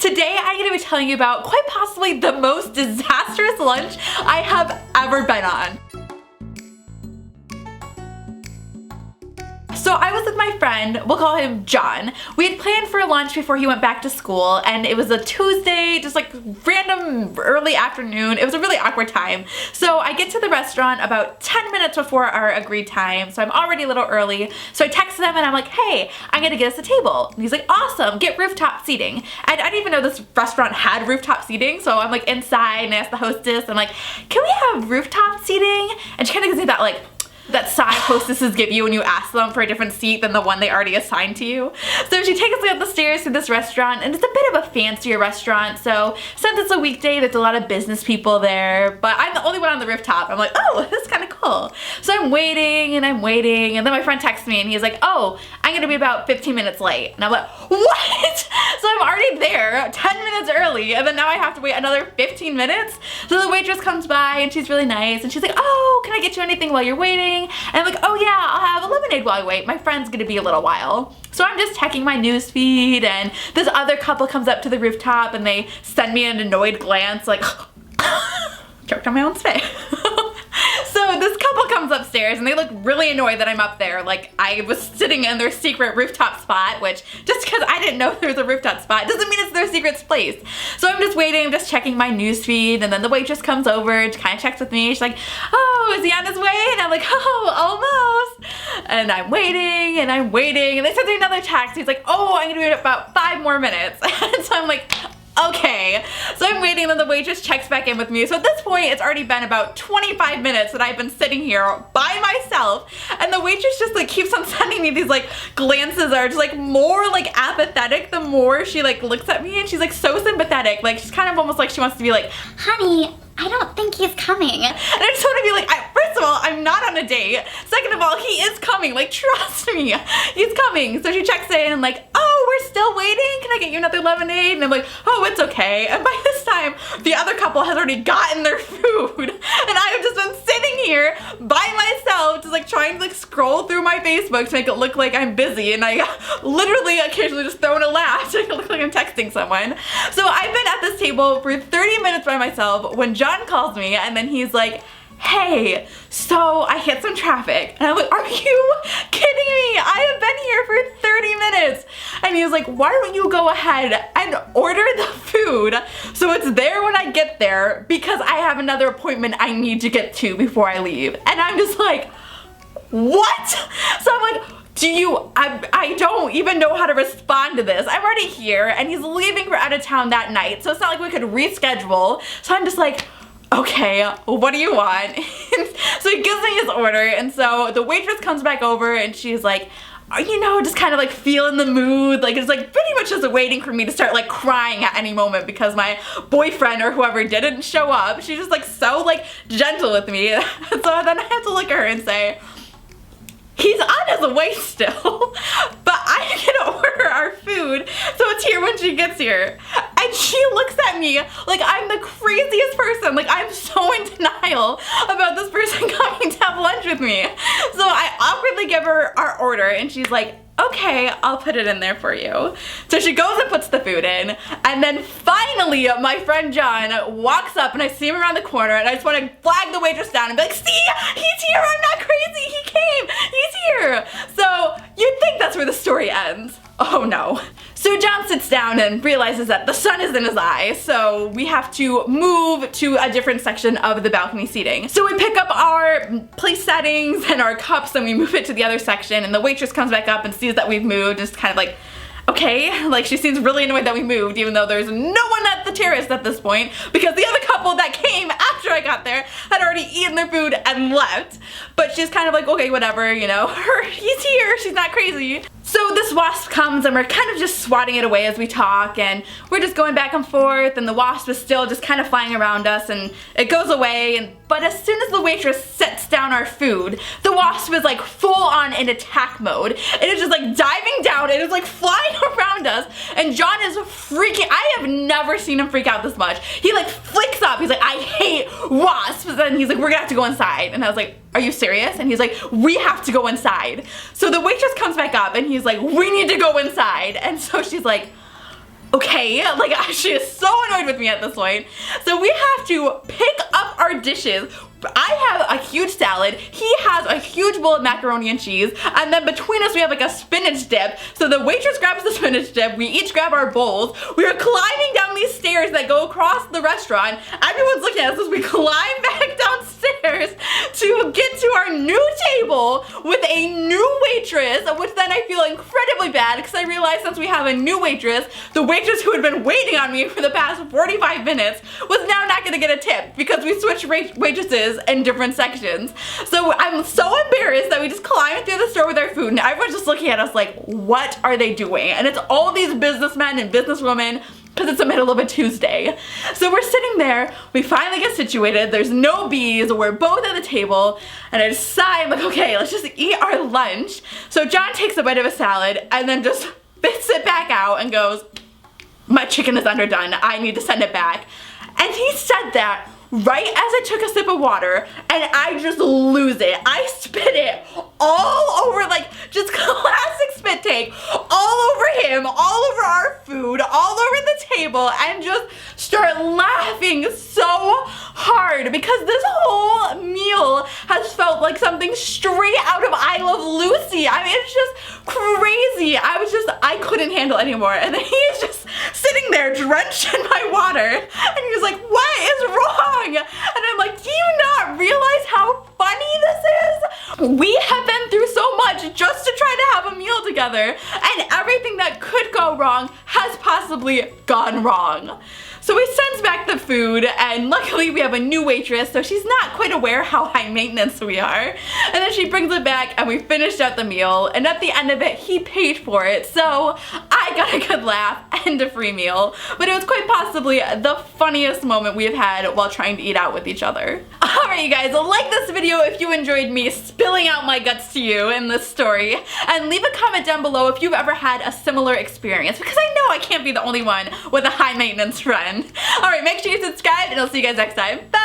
Today I'm going to be telling you about quite possibly the most disastrous lunch I have ever been on. So I was with my friend, we'll call him John. We had planned for lunch before he went back to school, and it was a Tuesday, just like random early afternoon. It was a really awkward time. So I get to the restaurant about 10 minutes before our agreed time, so I'm already a little early. So I text him and I'm like, hey, I'm gonna get us a table. And he's like, awesome, get rooftop seating. And I didn't even know this restaurant had rooftop seating, so I'm like inside and I asked the hostess, I'm like, can we have rooftop seating? And she kind of gives me that like, that sign hostesses give you when you ask them for a different seat than the one they already assigned to you. So she takes me up the stairs to this restaurant, and it's a bit of a fancier restaurant, so since it's a weekday, there's a lot of business people there, but I'm the only one on the rooftop. I'm like, oh, this is kind of cool. So I'm waiting, and then my friend texts me, and he's like, oh, I'm gonna be about 15 minutes late. And I'm like, what? So I'm already there, 10 minutes early, and then now I have to wait another 15 minutes? So the waitress comes by, and she's really nice, and she's like, oh, can I get you anything while you're waiting? And I'm like, oh yeah, I'll have a lemonade while I wait. My friend's gonna be a little while. So I'm just checking my news feed, and this other couple comes up to the rooftop and they send me an annoyed glance like, choked on my own spit. So this couple comes upstairs and they look really annoyed that I'm up there. Like I was sitting in their secret rooftop spot, which just because I didn't know there was a rooftop spot doesn't mean it's their secret place. So I'm just waiting, I'm just checking my news feed, and then the waitress comes over and kind of checks with me. She's like, oh, is he on his way? And I'm like, oh, almost. And I'm waiting and I'm waiting, and they send me another text. He's like, oh, I'm gonna be in about 5 more minutes. And so I'm like, okay. So I'm waiting, and then the waitress checks back in with me. So at this point, it's already been about 25 minutes that I've been sitting here by myself, and the waitress just like keeps on sending me these like glances that are just like more like apathetic the more she like looks at me, and she's like so sympathetic. Like she's kind of almost like she wants to be like, honey, I don't think he's coming. And I just want to be like, first of all, I'm not on a date. Second of all, he is coming. Like, trust me, he's coming. So she checks in and like, oh, we're still waiting. Can I get you another lemonade? And I'm like, oh, it's okay. And by this time, the other couple has already gotten their food. And I have just been sitting here by myself, just like trying to like scroll through my Facebook to make it look like I'm busy. And I literally occasionally just throw in a laugh to make it look like I'm texting someone. So I've been at this table for 30 minutes by myself when John calls me, and then he's like, hey, so I hit some traffic. And I'm like, are you kidding me? I have been here for 30 minutes. And he was like, why don't you go ahead and order the food so it's there when I get there, because I have another appointment I need to get to before I leave. And I'm just like, what? So I'm like, I don't even know how to respond to this. I'm already here, and he's leaving for out of town that night, so it's not like we could reschedule. So I'm just like, okay, what do you want? So he gives me his order, and so the waitress comes back over and she's like, you know, just kind of like feeling the mood, like it's like pretty much just waiting for me to start like crying at any moment because my boyfriend or whoever didn't show up. She's just like so like gentle with me. So then I have to look at her and say, he's on his way still, but I'm gonna order our food so it's here when she gets here. And she looks at me like I'm the craziest person. Like I'm so in denial about this person coming to have lunch with me. So I awkwardly give her our order, and she's like, okay, I'll put it in there for you. So she goes and puts the food in, and then finally my friend John walks up, and I see him around the corner, and I just want to flag the waitress down and be like, see, he's here, I'm not crazy, he came, he's here. So you'd think that's where the story ends. Oh no. So John sits down and realizes that the sun is in his eye, so we have to move to a different section of the balcony seating. So we pick up our place settings and our cups, and we move it to the other section, and the waitress comes back up and sees that we've moved, just kind of like, okay, like she seems really annoyed that we moved, even though there's no one at the terrace at this point, because the other couple that came after I got there had already eaten their food and left. But she's kind of like, okay, whatever, you know, he's here, she's not crazy. So this wasp comes, and we're kind of just swatting it away as we talk, and we're just going back and forth, and the wasp is still just kind of flying around us, and it goes away, but as soon as the waitress sets down our food, the wasp is like full on in attack mode. It is just like diving down, it is like flying around us, and John is freaking, I have never seen him freak out this much. He like flicks up, he's like, I hate wasps, and he's like, we're gonna have to go inside. And I was like, are you serious? And he's like, we have to go inside. So the waitress comes back up, and he's like, we need to go inside. And so she's like, Okay, like she is so annoyed with me at this point. So we have to pick up our dishes. I have a huge salad, he has a huge bowl of macaroni and cheese, and then between us we have like a spinach dip. So the waitress grabs the spinach dip, we each grab our bowls, we are climbing down these stairs that go across the restaurant. Everyone's looking at us as we climb back downstairs to get to our new table with a new waitress, which then I feel incredibly bad because I realized since we have a new waitress, the waitress who had been waiting on me for the past 45 minutes was now not gonna get a tip because we switched waitresses in different sections. So I'm so embarrassed that we just climbed through the store with our food and everyone's just looking at us like, what are they doing? And it's all these businessmen and businesswomen because it's the middle of a Tuesday. So we're sitting there, we finally get situated, there's no bees, we're both at the table, and I decide, like, okay, let's just eat our lunch. So John takes a bite of a salad and then just spits it back out and goes, my chicken is underdone, I need to send it back. And he said that right as I took a sip of water, and I just lose it. I spit it all over, like, just classic spit take, all over him, all over our food, all over the table, and just start laughing so hard because this whole meal has felt like something straight out of I Love Lucy. I mean, it's just crazy. I couldn't handle it anymore. And then he's just sitting there drenched in my water, and he was like, what is wrong? And I'm like, do you not realize how funny this is? We have been through so much just to try to have a meal together, and everything that could go wrong has possibly gone wrong. So he sends back the food, and luckily we have a new waitress, so she's not quite aware how high maintenance we are. And then she brings it back, and we finished out the meal, and at the end of it, he paid for it, so I got a good laugh and a free meal. But it was quite possibly the funniest moment we have had while trying to eat out with each other. Alright, you guys, like this video if you enjoyed me spilling out my guts to you in this story, and leave a comment down below if you've ever had a similar experience, because I know I can't be the only one with a high maintenance friend. Alright, make sure you subscribe, and I'll see you guys next time. Bye!